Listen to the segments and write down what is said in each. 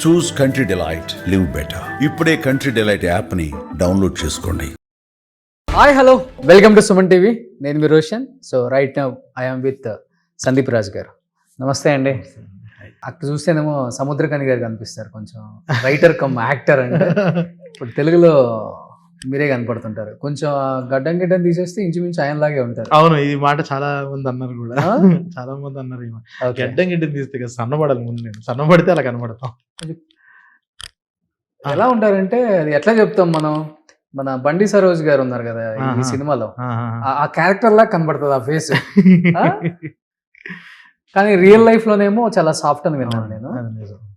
చూస్ country delight, live better. ఇప్పుడే country delight యాప్ని download చేసుకోండి. Hi hello, welcome to Suman TV. నేను మీ Roshan. So right now I'm with Sandeep Raj garu. నమస్తే అండి. అక్కడ చూస్తేనేమో సముద్రకని గారు కనిపిస్తారు, కొంచెం రైటర్ కమ్ యాక్టర్ అంటే. ఇప్పుడు తెలుగులో మీరే కనపడుతుంటారు. కొంచెం గడ్డం తీసేస్తే ఇంచుమించు ఆయనలాగే ఉంటారు. అవును, ఈ మాట చాలా మంది అన్నారు కూడా. చాలా మంది అన్నారు గడ్డం తీస్తే కదా సన్నబడాలి. ముందు నేను సన్నబడితే అలా కనబడతాం. ఎలా ఉంటారంటే అది ఎట్లా చెప్తాం మనం, మన బండి సరోజ్ గారు ఉన్నారు కదా ఈ సినిమాలో, ఆ క్యారెక్టర్ లాగా కనబడుతుంది ఆ ఫేస్. కానీ రియల్ లైఫ్ లోనేమో చాలా సాఫ్ట్ అని విన్నాను నేను.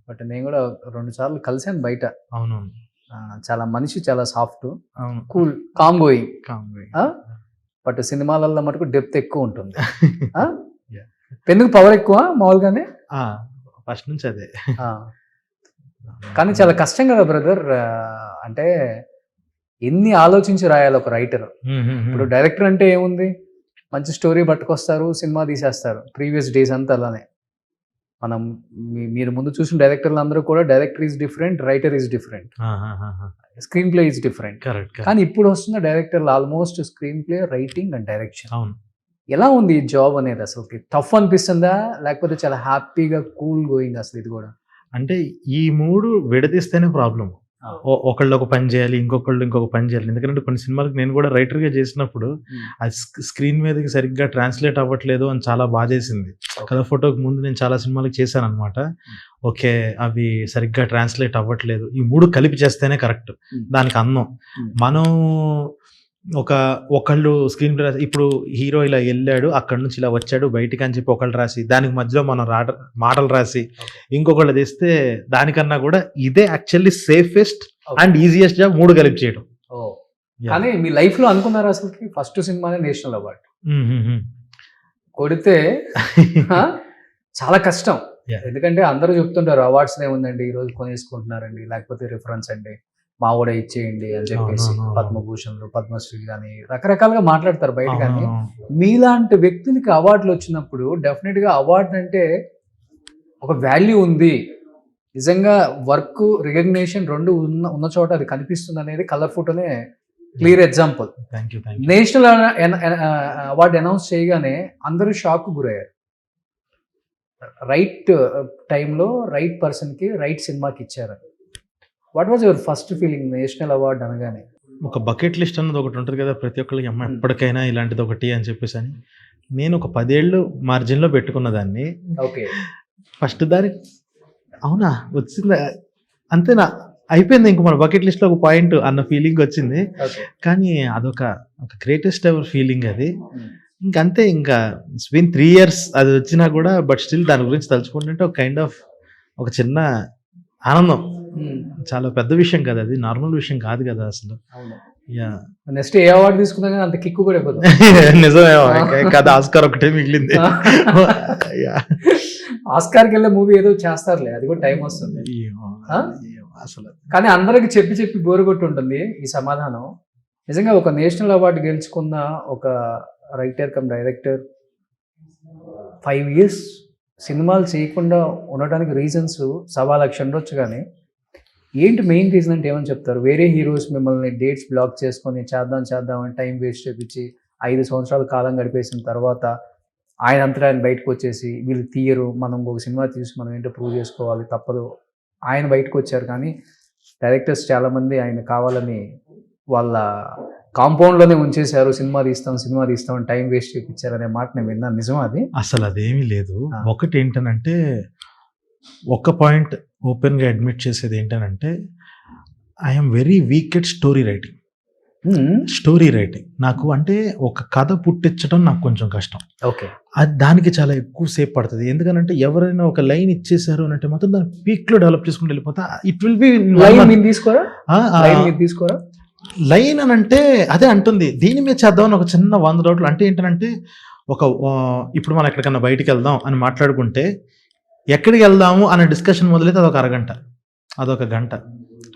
బట్ నేను కూడా 2 సార్లు కలిసాను బయట. అవును, చాలా మనిషి చాలా soft, cool, calm going. But సినిమాలలో మటుకు డెప్త్ ఎక్కువ ఉంటుంది. పెన్నుకు పవర్ ఎక్కువ మామూలుగానే, ఫస్ట్ నుంచి అదే. కానీ చాలా కష్టం కదా బ్రదర్. అంటే ఎన్ని ఆలోచించి రాయాలి ఒక రైటర్. ఇప్పుడు డైరెక్టర్ అంటే ఏముంది, మంచి స్టోరీ పట్టుకొస్తారు, సినిమా తీసేస్తారు. ప్రీవియస్ డేస్ అంతా అలానే. మనం మీరు ముందు చూసిన డైరెక్టర్లు అందరూ కూడా director is different, writer is different, screen play is different. కానీ ఇప్పుడు వస్తున్న డైరెక్టర్లు almost screen play, writing and direction. ఎలా ఉంది ఈ జాబ్ అనేది? అసలు టఫ్ అనిపిస్తుందా, లేకపోతే చాలా హ్యాపీగా కూల్ గోయింగ్? అసలు ఇది కూడా అంటే ఈ 3 విడదీస్తేనే ప్రాబ్లం. ఒకళ్ళు ఒక పని చేయాలి, ఇంకొకళ్ళు ఇంకొక పని చేయాలి. ఎందుకంటే కొన్ని సినిమాలకు నేను కూడా రైటర్గా చేసినప్పుడు అది స్క్రీన్ మీదకి సరిగ్గా ట్రాన్స్లేట్ అవ్వట్లేదు అని చాలా బాధేసింది. కలర్ ఫోటోకి ముందు నేను చాలా సినిమాలకు చేశాను అనమాట. ఓకే, అవి సరిగ్గా ట్రాన్స్లేట్ అవ్వట్లేదు. ఈ 3 కలిపి చేస్తేనే కరెక్ట్, దానికి అందం. మనం ఒకళ్ళు స్క్రీన్ ప్లే రాసి, ఇప్పుడు హీరో ఇలా వెళ్ళాడు, అక్కడ నుంచి ఇలా వచ్చాడు బయటికి అని చెప్పి ఒకళ్ళు రాసి, దానికి మధ్యలో మనం మాటలు రాసి ఇంకొకళ్ళు తెస్తే దానికన్నా కూడా ఇదే actually safest and easiest job 3 కలిపి చేయడం. కానీ మీ లైఫ్ లో అనుకున్నారు అసలు ఫస్ట్ సినిమానే నేషనల్ అవార్డు కొడితే చాలా కష్టం. ఎందుకంటే అందరూ చెప్తుంటారు అవార్డ్స్ ఏముందండి, ఈ రోజు కొనేసుకుంటున్నారండి, లేకపోతే రిఫరెన్స్ అండి, మా కూడా ఇచ్చేయండి అని చెప్పేసి. పద్మభూషణ్లు, పద్మశ్రీ కానీ రకరకాలుగా మాట్లాడతారు బయట. కానీ మీలాంటి వ్యక్తులకి అవార్డులు వచ్చినప్పుడు డెఫినెట్ గా అవార్డు అంటే ఒక వాల్యూ ఉంది, నిజంగా వర్క్, రికగ్నేషన్ 2 ఉన్న చోట అది కనిపిస్తుంది అనేది కలర్ ఫోటోనే clear example. National award announce చేయగానే అందరూ షాక్ గురయ్యారు. రైట్ టైంలో రైట్ పర్సన్కి రైట్ సినిమాకి ఇచ్చారు. What was your first feeling national award అనగానే? ఒక బకెట్ లిస్ట్ అన్నది ఒకటి ఉంటుంది కదా ప్రతి ఒక్కరికి, అమ్మ ఎప్పటికైనా ఇలాంటిది ఒకటి అని చెప్పేసి అని. నేను ఒక 10 ఏళ్ళు మార్జిన్లో పెట్టుకున్న దాన్ని. ఓకే, ఫస్ట్ దాని అవునా వచ్చిందా అంతేనా అయిపోయింది, ఇంక మన బకెట్ లిస్ట్లో ఒక పాయింట్ అన్న ఫీలింగ్ వచ్చింది. కానీ అదొక గ్రేటెస్ట్ ఎవర్ ఫీలింగ్ అది. ఇంకంతే, ఇంకా ఇట్స్ బీన్ 3 years అది వచ్చినా కూడా, బట్ స్టిల్ దాని గురించి తలుచుకుంటుంటే ఒక కైండ్ ఆఫ్ ఒక చిన్న ఆనందం. చాలా పెద్ద విషయం కదా, అది నార్మల్ విషయం కాదు కదా అసలు. నెక్స్ట్ ఏ అవార్డు తీసుకున్నా కానీ అంత కిక్కు కూడా అయిపోతుంది. నిజమే కదా, ఆస్కార్ ఒకటే మిగిలింది. ఆస్కార్కి వెళ్ళే మూవీ ఏదో చేస్తారులే, అది కూడా టైం వస్తుంది అసలు. కానీ అందరికి చెప్పి బోరు కొట్టి ఉంటుంది ఈ సమాధానం. నిజంగా ఒక నేషనల్ అవార్డు గెలుచుకున్న ఒక రైటర్ కమ్ డైరెక్టర్ 5 years సినిమాలు చేయకుండా ఉండడానికి రీజన్స్ 1,00,000 ఉండొచ్చు. కానీ ఏంటి మెయిన్ రీజన్ అంటే ఏమని చెప్తారు? వేరే హీరోస్ మిమ్మల్ని డేట్స్ బ్లాక్ చేసుకొని చేద్దాం అని టైం వేస్ట్ చేపించి 5 సంవత్సరాల కాలం గడిపేసిన తర్వాత ఆయన అంతటా ఆయన బయటకు వచ్చేసి వీళ్ళు తీయరు, మనం ఒక సినిమా తీసి మనం ఏంటో ప్రూవ్ చేసుకోవాలి, తప్పదు, ఆయన బయటకు వచ్చారు. కానీ డైరెక్టర్స్ చాలామంది ఆయన కావాలని వాళ్ళ కాంపౌండ్లోనే ఉంచేశారు, సినిమా తీస్తాం అని టైం వేస్ట్ చేయించారు అనే మాట నేను విన్నాను. నిజం అది? అసలు అదేమీ లేదు. ఒకటి ఏంటనంటే, ఒక పాయింట్ ఓపెన్గా అడ్మిట్ చేసేది ఏంటనంటే, I'm very weak at story writing. నాకు అంటే ఒక కథ పుట్టించడం నాకు కొంచెం కష్టం. ఓకే, అది దానికి చాలా ఎక్కువ సేపు పడుతుంది. ఎందుకంటే ఎవరైనా ఒక లైన్ ఇచ్చేసారు అని అంటే మాత్రం దాన్ని పీక్లో డెవలప్ చేసుకుని వెళ్ళిపోతా. ఇట్ విల్ బి తీసుకోరా లైన్ అని అంటే అదే అంటుంది, దీని మీద చేద్దామని ఒక చిన్న 100 రోజులు. అంటే ఏంటంటే, ఇప్పుడు మనం ఎక్కడికన్నా బయటికి వెళ్దాం అని మాట్లాడుకుంటే, ఎక్కడికి వెళ్దాము అనే డిస్కషన్ మొదలైతే అదొక అరగంట, అదొక గంట.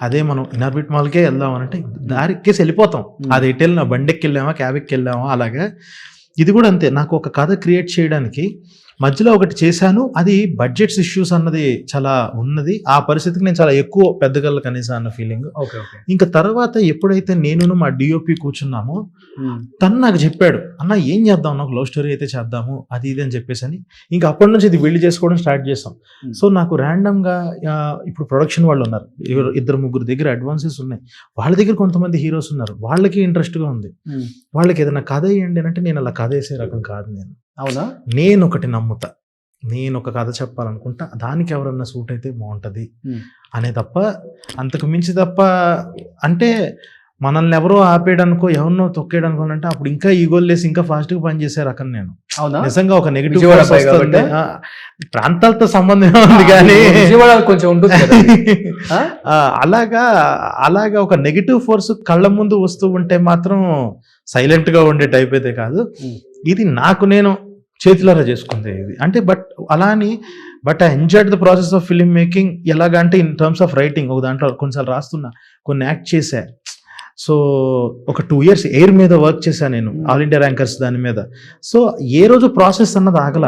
అదే మనం ఇనార్బిట్ మాల్కే వెళ్దాం అని అంటే దారికేసి వెళ్ళిపోతాం. అది ఎటు వెళ్ళినా, బండి ఎక్కి వెళ్ళామా, క్యాబ్ ఎక్కి వెళ్ళామా, అలాగా ఇది కూడా అంతే. నాకు ఒక కథ క్రియేట్ చేయడానికి మధ్యలో ఒకటి చేశాను, అది బడ్జెట్స్ ఇష్యూస్ అన్నది చాలా ఉన్నది, ఆ పరిస్థితికి నేను చాలా ఎక్కువ పెద్దగల కనీసం అన్న ఫీలింగ్. Okay okay. ఇంకా తర్వాత ఎప్పుడైతే నేను మా డిఓపి కూర్చున్నామో తను నాకు చెప్పాడు, అన్న ఏం చేద్దాం, నాకు లవ్ స్టోరీ అయితే చేద్దాము అది ఇది అని చెప్పేసి అని. ఇంకా అప్పటి నుంచి ఇది బిల్డ్ చేసుకోవడం స్టార్ట్ చేస్తాం. సో నాకు ర్యాండమ్గా ఇప్పుడు ప్రొడక్షన్ వాళ్ళు ఉన్నారు, ఇద్దరు ముగ్గురు దగ్గర అడ్వాన్సెస్ ఉన్నాయి, వాళ్ళ దగ్గర కొంతమంది హీరోస్ ఉన్నారు, వాళ్ళకి ఇంట్రెస్ట్గా ఉంది, వాళ్ళకి ఏదైనా కథ వేయండి అంటే నేను అలా కథ వేసే రకం కాదు. అవునా, నేను ఒకటి నమ్ముతా, నేను ఒక కథ చెప్పాలనుకుంటా, దానికి ఎవరన్నా సూట్ అయితే బాగుంటుంది అనే తప్ప, అంతకు మించి తప్ప. అంటే మనల్ని ఎవరో ఆపేయడానికో ఎవరినో తొక్కేయడానికో అంటే అప్పుడు ఇంకా ఈగోలు లేసి ఇంకా ఫాస్ట్గా పనిచేసే రకం నేను. అవునా, నిజంగా ఒక నెగిటివ్ విజయవాడ అబ్బాయి కాబట్టి. ప్రాంతాలతో సంబంధం ఉంది కానీ విజయవాడ కొంచెం ఉంటుంది కదా అది. అలాగా ఒక నెగిటివ్ ఫోర్స్ కళ్ళ ముందు వస్తూ ఉంటే మాత్రం సైలెంట్ గా ఉండే టైప్ అయితే కాదు. ఇది నాకు నేను చేతులారా చేసుకుంది ఇది అంటే. బట్ అలా అని but I enjoyed the process of film making. ఎలాగంటే ఇన్ టర్మ్స్ ఆఫ్ రైటింగ్, ఒక దాంట్లో కొన్నిసార్లు రాస్తున్నా, కొన్ని యాక్ట్ చేశా. సో ఒక 2 years ఎయిర్ మీద వర్క్ చేశాను నేను, ఆల్ ఇండియా ర్యాంకర్స్ దాని మీద. సో ఏ రోజు ప్రాసెస్ అన్నది ఆగల,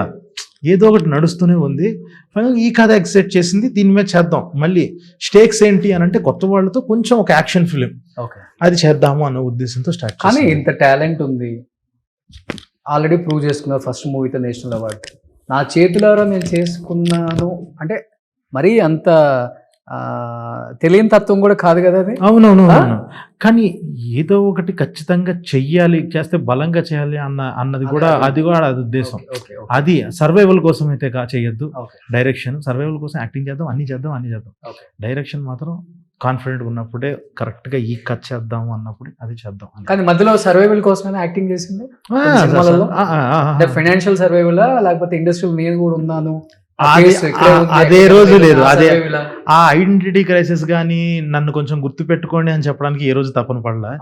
ఏదో ఒకటి నడుస్తూనే ఉంది. ఫైనల్ ఈ కథ ఎక్సెప్ట్ చేసింది, దీని మీద చేద్దాం. మళ్ళీ స్టేక్స్ ఏంటి అని అంటే కొత్త వాళ్ళతో కొంచెం ఒక యాక్షన్ ఫిలిం అది చేద్దాము అన్న ఉద్దేశంతో స్టార్ట్. కానీ ఇంత టాలెంట్ ఉంది, ఆల్రెడీ ప్రూవ్ చేసుకున్నారు ఫస్ట్ మూవీతో నేషనల్ అవార్డు. నా చేతులారా నేను చేసుకున్నాను అంటే మరీ అంత తెలియని తత్వం కూడా కాదు కదా అది. అవునవును, కానీ ఏదో ఒకటి ఖచ్చితంగా చెయ్యాలి, చేస్తే బలంగా చేయాలి అన్నది కూడా, అది ఉద్దేశం. అది సర్వైవల్ కోసం అయితే చేయొద్దు. డైరెక్షన్ సర్వైవల్ కోసం యాక్టింగ్ చేద్దాం, అన్ని చేద్దాం. డైరెక్షన్ మాత్రం కాన్ఫిడెంట్ ఉన్నప్పుడే, కరెక్ట్ గా ఈ కట్ చేద్దాం అన్నప్పుడు అది చేద్దాం. కానీ మధ్యలో సర్వైవల్ కోసమైనా యాక్టింగ్ చేసింది ఫైనాన్షియల్ సర్వైవల్, లేకపోతే ఇండస్ట్రీలో నేను కూడా ఉన్నాను అదే రోజు లేదు. అదే ఆ ఐడెంటిటీ క్రైసిస్ గానీ నన్ను కొంచెం గుర్తు పెట్టుకోండి అని చెప్పడానికి ఏ రోజు తప్పని పడలా.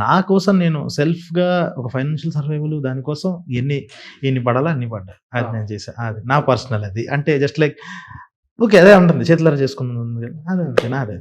నా కోసం నేను సెల్ఫ్ గా ఒక ఫైనాన్షియల్ సర్వైవల్ దానికోసం ఎన్ని పడాలా అన్ని పడ్డా, అది నేను చేసా. అది నా పర్సనల్, అది అంటే జస్ట్ లైక్ ఓకే అదే ఉంటుంది, చేతులారా చేసుకున్నాను, అదే అంతే నాది.